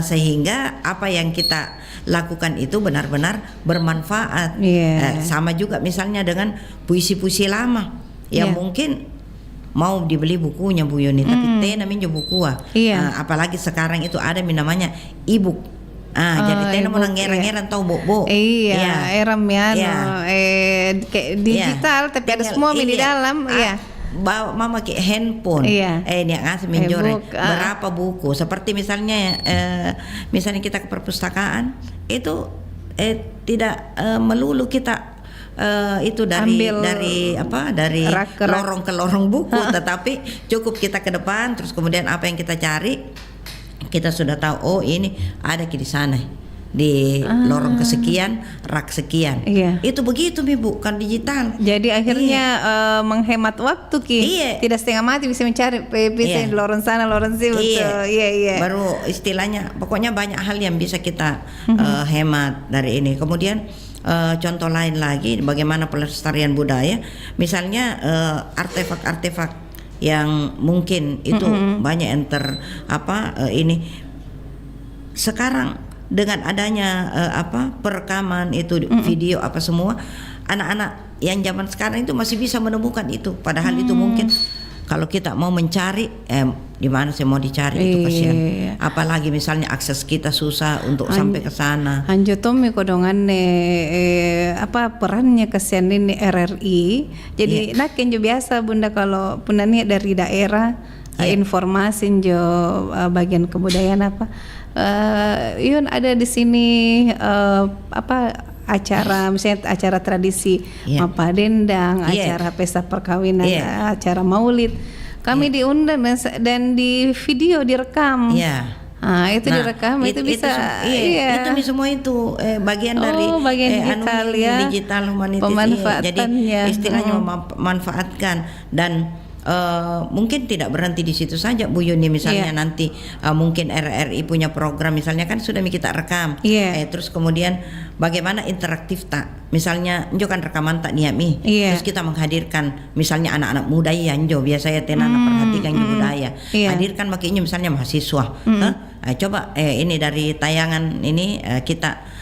Sehingga apa yang kita lakukan itu benar-benar bermanfaat. Sama juga misalnya dengan puisi-puisi lama yang mungkin mau dibeli bukunya Bu Yuni, tapi namanya buku. Apalagi sekarang itu ada namanya e-book. Jadi tena mau ngeran-ngeran tahu bo. Eram kayak digital tapi ada semua di dalam. Bawa mama kayak handphone. Ini yang ngasih menjore berapa buku. Seperti misalnya misalnya kita ke perpustakaan itu tidak melulu kita itu dari lorong ke lorong buku, tetapi cukup kita ke depan terus kemudian apa yang kita cari kita sudah tahu. Oh, ini ada di sana di lorong kesekian, rak sekian. Itu begitu Bu, kan digital. Jadi akhirnya menghemat waktu tidak setengah mati bisa mencari bisa di lorong sana, lorong sini. Baru istilahnya pokoknya banyak hal yang bisa kita hemat dari ini. Kemudian contoh lain lagi bagaimana pelestarian budaya, misalnya artefak-artefak yang mungkin itu banyak yang ini sekarang dengan adanya perekaman itu video apa semua, anak-anak yang zaman sekarang itu masih bisa menemukan itu, padahal itu mungkin kalau kita mau mencari di mana saya mau dicari itu kasihan. Apalagi misalnya akses kita susah untuk sampai ke sana. Hanjo Tommy kodongan perannya kasihan ini RRI. Jadi nak yang biasa Bunda kalau punanya dari daerah informasi jo bagian kebudayaan Yun ada di sini acara misalnya acara tradisi Mapa Dendang, acara pesta perkawinan, acara maulid. Kami diundang dan di video direkam. Itu direkam itu bisa itu semua itu bagian dari digital humanitis. Jadi istilahnya memanfaatkan dan mungkin tidak berhenti di situ saja Bu Yuni, misalnya nanti mungkin RRI punya program misalnya kan sudah kita rekam, terus kemudian bagaimana interaktif misalnya njo kan rekaman niami, terus kita menghadirkan misalnya anak-anak muda yang njo biasanya tenana perhatikan budaya, hadirkan makanya misalnya mahasiswa, coba ini dari tayangan ini kita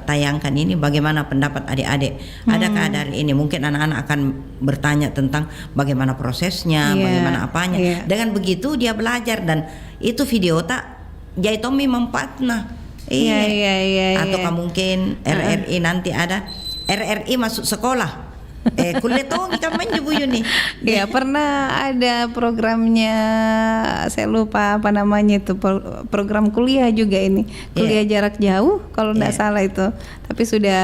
tayangkan ini bagaimana pendapat adik-adik, adakah dari ini mungkin anak-anak akan bertanya tentang bagaimana prosesnya, bagaimana apanya. Dengan begitu dia belajar dan itu video jadi Tommy manfaatna. Ataukah mungkin RRI nanti ada RRI masuk sekolah. Kuliah kan main Bu Yuni. Pernah ada programnya, saya lupa apa namanya itu, program kuliah juga ini, kuliah jarak jauh kalau tidak salah itu, tapi sudah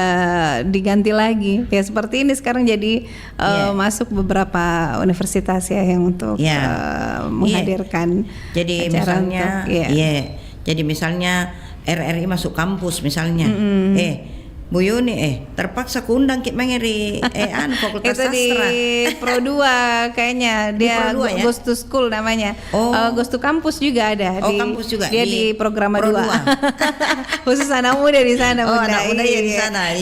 diganti lagi. Seperti ini sekarang jadi masuk beberapa universitas yang untuk menghadirkan. Jadi misalnya, jadi misalnya RRI masuk kampus misalnya, Bu Yuni terpaksa kundang kita mengeri Fakultas itu Sastra di Pro 2 kayaknya dia Goes to School namanya. Goes to Campus juga ada kampus juga dia di program 2 khusus anak muda di sana. Anak muda di sana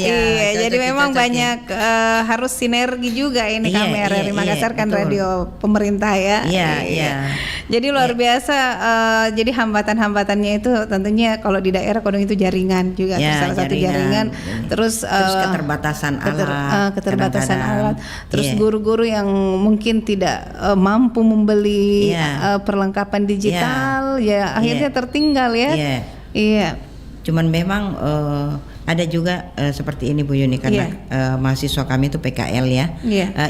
jadi memang banyak harus sinergi juga ini kami RRI Makassar kan radio pemerintah jadi luar biasa. Jadi hambatan-hambatannya itu tentunya kalau di daerah kodong itu jaringan juga salah satu jaringan. Terus keterbatasan alat, terus guru-guru yang mungkin tidak mampu membeli perlengkapan digital, akhirnya tertinggal Cuman memang ada juga seperti ini Bu Yuni karena mahasiswa kami itu PKL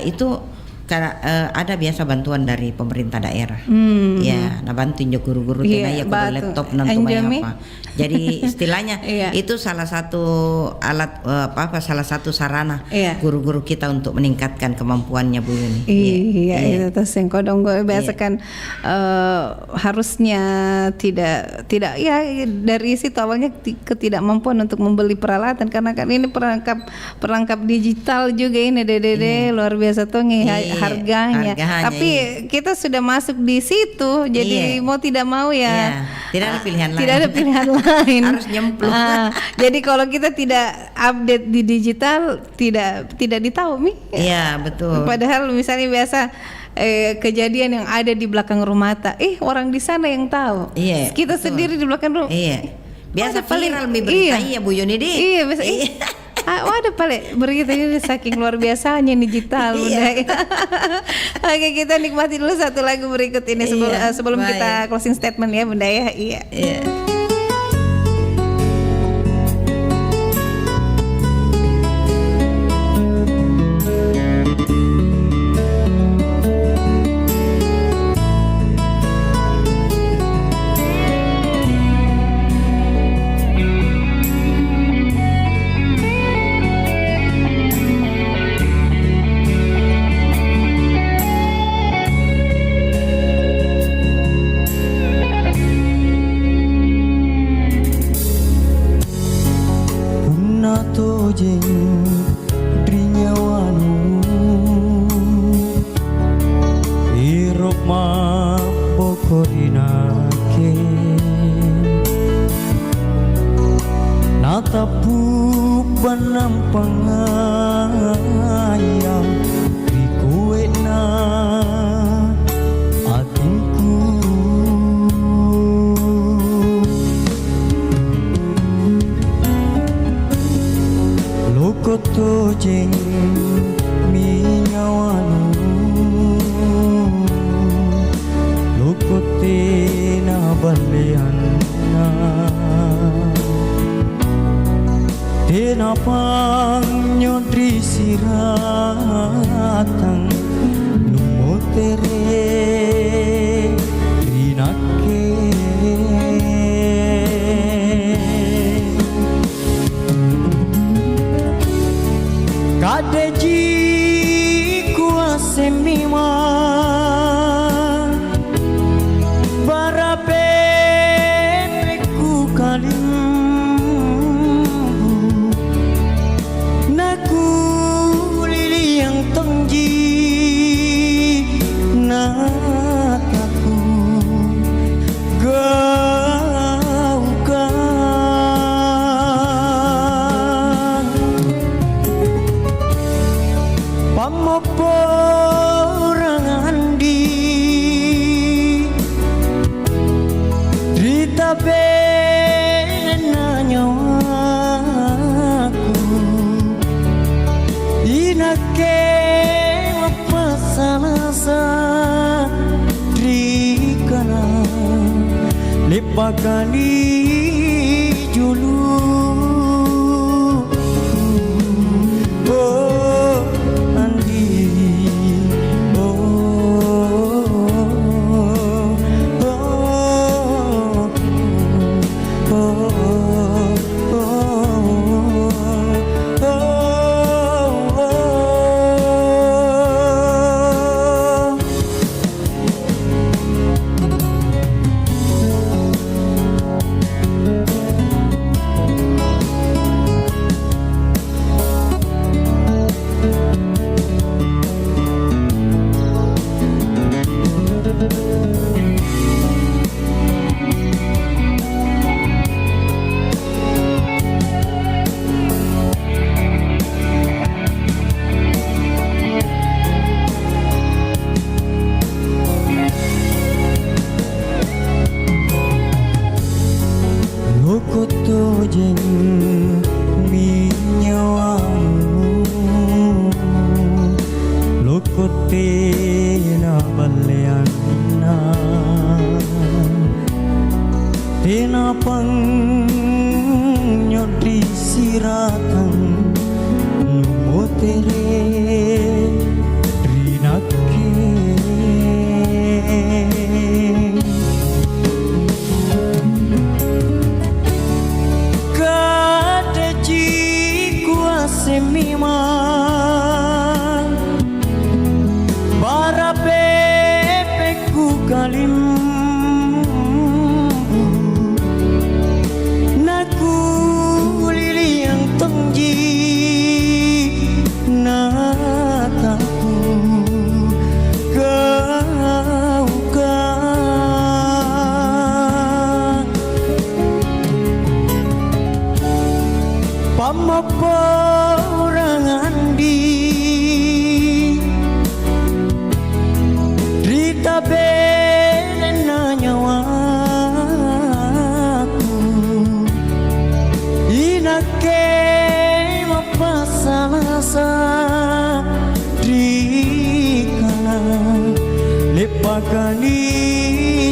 itu ada biasa bantuan dari pemerintah daerah. Ya, nah bantuin jo guru-guru ya kudu laptop nanti apa. Jadi istilahnya itu salah satu alat salah satu sarana guru-guru kita untuk meningkatkan kemampuannya Bu Yuni. Iya, itu terus yang kodong gue biasa kan harusnya tidak ya dari situ awalnya ketidakmampuan untuk membeli peralatan karena kan ini perangkap digital juga ini DDD luar biasa tuh harganya. Tapi kita sudah masuk di situ, jadi mau tidak mau ya tidak ada pilihan lain. Tidak ada pilihan lain. Harus nyemplung. Jadi kalau kita tidak update di digital tidak ditahu Mi. Iya betul. Padahal misalnya biasa kejadian yang ada di belakang rumah orang di sana yang tahu. Iya. Kita sendiri di belakang rumah. Iya. Biasa viral berita Bu Yuni deh. Iya biasa. Ada paling berita ini saking luar biasanya digital budaya. Oke, kita nikmati dulu satu lagu berikut ini sebelum kita closing statement ya Bunda ya. Iya. kalimu naku lili yang tongji nataku kau kan pamaporangan di Rita belena nyawaku inake mapasalasa dikana lepakani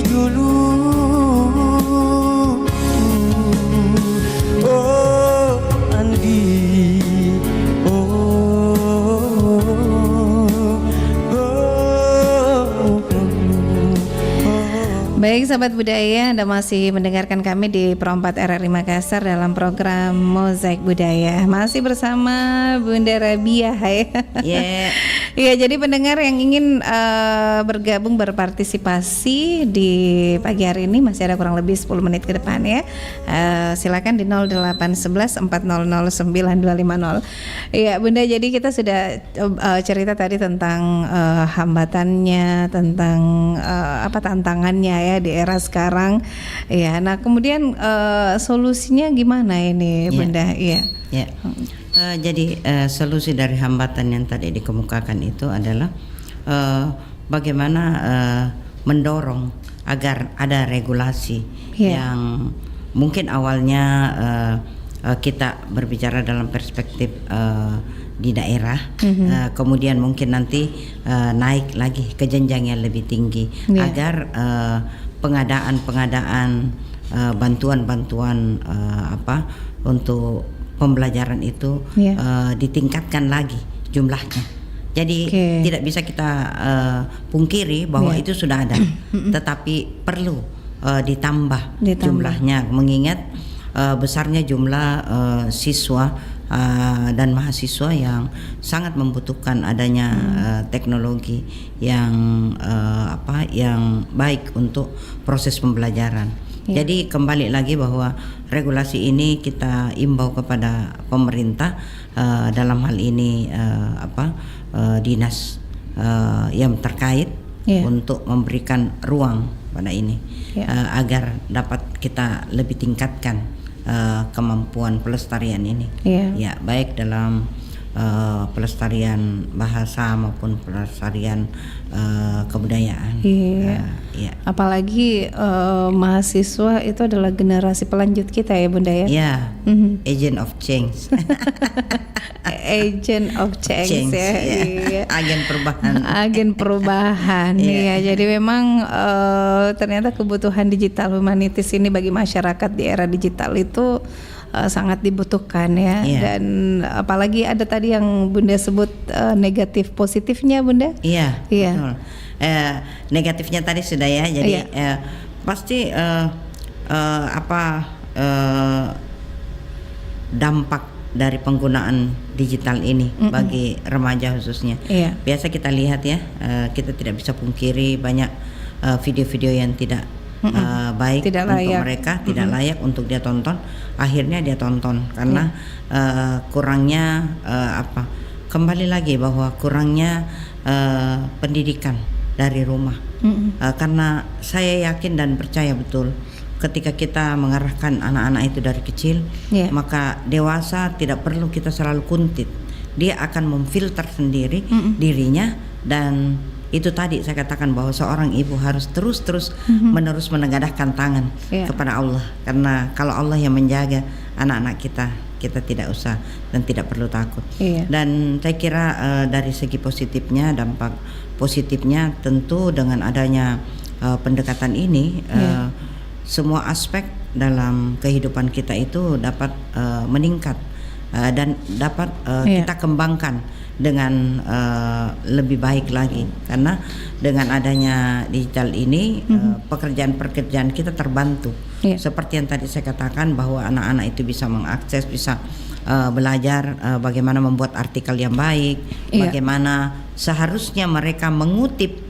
dulu oh Andi Baik sahabat budaya, Anda masih mendengarkan kami di Pro 4 RRI Makassar dalam program Mozaik Budaya. Masih bersama Bunda Rabiah ya. Ya, jadi pendengar yang ingin bergabung berpartisipasi di pagi hari ini masih ada kurang lebih 10 menit ke depan ya. Silakan di 0811 400 9250. Ya, Bunda, jadi kita sudah cerita tadi tentang hambatannya, tentang tantangannya ya di era sekarang. Ya, nah kemudian solusinya gimana ini, Bunda? Iya. Ya. Jadi solusi dari hambatan yang tadi dikemukakan itu adalah bagaimana mendorong agar ada regulasi yang mungkin awalnya kita berbicara dalam perspektif di daerah, kemudian mungkin nanti naik lagi ke jenjang yang lebih tinggi agar pengadaan bantuan-bantuan untuk pembelajaran itu ditingkatkan lagi jumlahnya. Jadi tidak bisa kita pungkiri bahwa itu sudah ada, tetapi perlu ditambah jumlahnya mengingat besarnya jumlah siswa dan mahasiswa yang sangat membutuhkan adanya teknologi yang yang baik untuk proses pembelajaran. Jadi kembali lagi bahwa regulasi ini kita imbau kepada pemerintah dalam hal ini dinas yang terkait untuk memberikan ruang pada ini agar dapat kita lebih tingkatkan kemampuan pelestarian ini. Ya, baik dalam pelestarian bahasa maupun pelestarian kebudayaan. Apalagi mahasiswa itu adalah generasi pelanjut kita ya, Bunda ya. Agent of change. Agent of change ya. Agen perubahan. Agen perubahan. Jadi memang ternyata kebutuhan digital humanities ini bagi masyarakat di era digital itu sangat dibutuhkan ya. Dan apalagi ada tadi yang Bunda sebut negatif positifnya, Bunda. Iya. Betul. Negatifnya tadi sudah ya. Jadi pasti dampak dari penggunaan digital ini bagi remaja khususnya. Biasa kita lihat ya, kita tidak bisa pungkiri banyak video-video yang tidak baik tidak untuk layak. Mereka, tidak layak untuk dia tonton. Akhirnya dia tonton karena kurangnya kembali lagi bahwa kurangnya pendidikan dari rumah. Karena saya yakin dan percaya betul ketika kita mengarahkan anak-anak itu dari kecil, maka dewasa tidak perlu kita selalu kuntit. Dia akan memfilter sendiri dirinya, dan itu tadi saya katakan bahwa seorang ibu harus terus menerus menegadahkan tangan kepada Allah, karena kalau Allah yang menjaga anak-anak kita tidak usah dan tidak perlu takut. Dan saya kira dari segi positifnya, dampak positifnya tentu dengan adanya pendekatan ini semua aspek dalam kehidupan kita itu dapat meningkat dan dapat kita kembangkan dengan lebih baik lagi, karena dengan adanya digital ini pekerjaan-pekerjaan kita terbantu. Seperti yang tadi saya katakan bahwa anak-anak itu bisa mengakses, bisa belajar bagaimana membuat artikel yang baik, bagaimana seharusnya mereka mengutip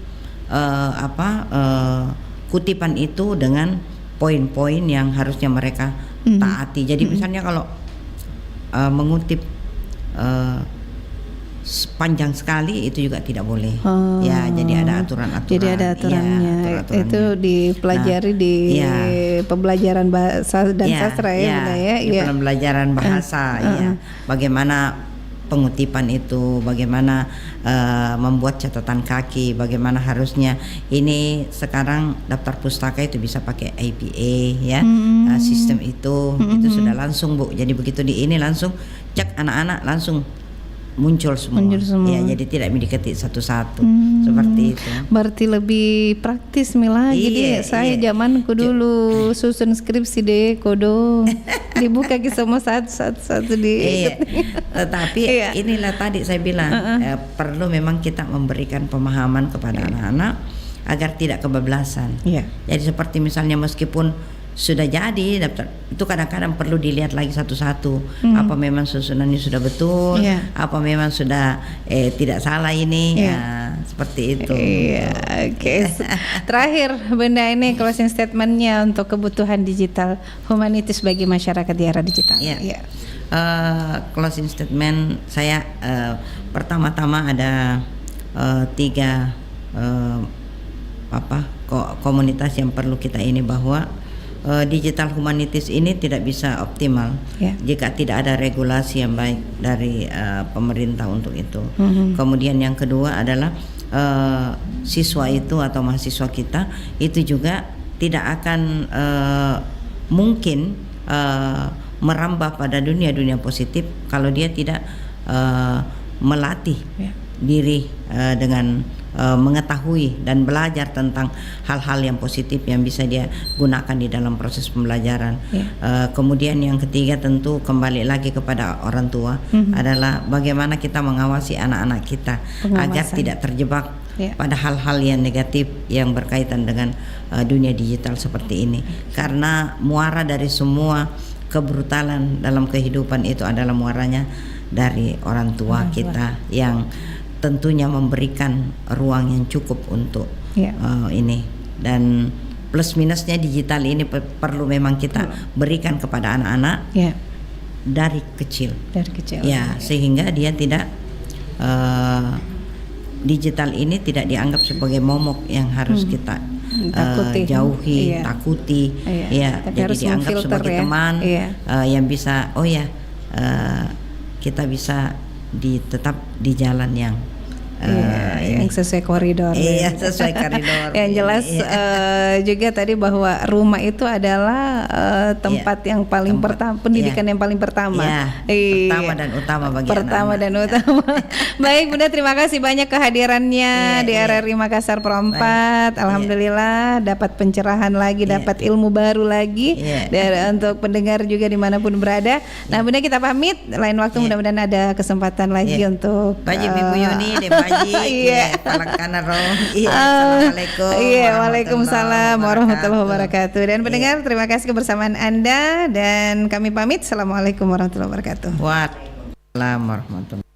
kutipan itu dengan poin-poin yang harusnya mereka taati. Jadi misalnya kalau mengutip panjang sekali itu juga tidak boleh. Ya, jadi ada aturan-aturan. Jadi ada aturannya. Ya, aturan-aturannya. Itu dipelajari di pembelajaran bahasa dan sastra budaya. Di pembelajaran bahasa ya. Bagaimana pengutipan itu, bagaimana membuat catatan kaki, bagaimana harusnya ini sekarang daftar pustaka itu bisa pakai IPA ya. Sistem itu sudah langsung Bu. Jadi begitu di ini langsung cek anak-anak langsung muncul semua. Ya, jadi tidak diketik satu-satu seperti itu. Berarti lebih praktis Mila. Jadi saya zamanku dulu susun skripsi deh kodong dibuka ke semua satu-satu di. Tetapi inilah tadi saya bilang perlu memang kita memberikan pemahaman kepada anak-anak agar tidak kebablasan. Jadi seperti misalnya meskipun sudah jadi daftar itu kadang-kadang perlu dilihat lagi satu-satu apa memang susunannya sudah betul, apa memang sudah tidak salah ini, seperti itu. Terakhir Bunda, ini closing statementnya untuk kebutuhan digital humanitis bagi masyarakat di era digital. Closing statement saya pertama-tama ada 3 komunitas yang perlu kita ini bahwa digital humanitis ini tidak bisa optimal jika tidak ada regulasi yang baik dari pemerintah untuk itu. Kemudian yang kedua adalah siswa itu atau mahasiswa kita itu juga tidak akan mungkin merambah pada dunia positif kalau dia tidak melatih diri dengan mengetahui dan belajar tentang hal-hal yang positif yang bisa dia gunakan di dalam proses pembelajaran. Kemudian yang ketiga tentu kembali lagi kepada orang tua adalah bagaimana kita mengawasi anak-anak kita agar tidak terjebak pada hal-hal yang negatif yang berkaitan dengan dunia digital seperti ini. Karena muara dari semua kebrutalan dalam kehidupan itu adalah muaranya dari orang tua kita yang tentunya memberikan ruang yang cukup untuk ini. Dan plus minusnya digital ini perlu memang kita berikan kepada anak-anak dari kecil sehingga dia tidak digital ini tidak dianggap sebagai momok yang harus kita jauhi, takuti jadi dianggap sebagai teman yang bisa kita bisa tetap di jalan yang yang sesuai koridor. Sesuai koridor. Yang jelas juga tadi bahwa rumah itu adalah tempat yang paling pertama, pendidikan yang paling pertama. Pertama dan utama bagi anak-anak. Baik Bunda, terima kasih banyak kehadirannya di RRI Makassar Pro 4. Alhamdulillah dapat pencerahan lagi, dapat ilmu baru lagi dan untuk pendengar juga dimanapun berada. Nah Bunda, kita pamit. Lain waktu mudah-mudahan ada kesempatan lagi untuk Baji Ibu Yuni deh Baji. Assalamualaikum. Waalaikumsalam warahmatullahi wabarakatuh. Dan pendengar, terima kasih kebersamaan Anda dan kami pamit. Assalamualaikum warahmatullahi wabarakatuh. Waalaikumsalam warahmatullahi wabarakatuh.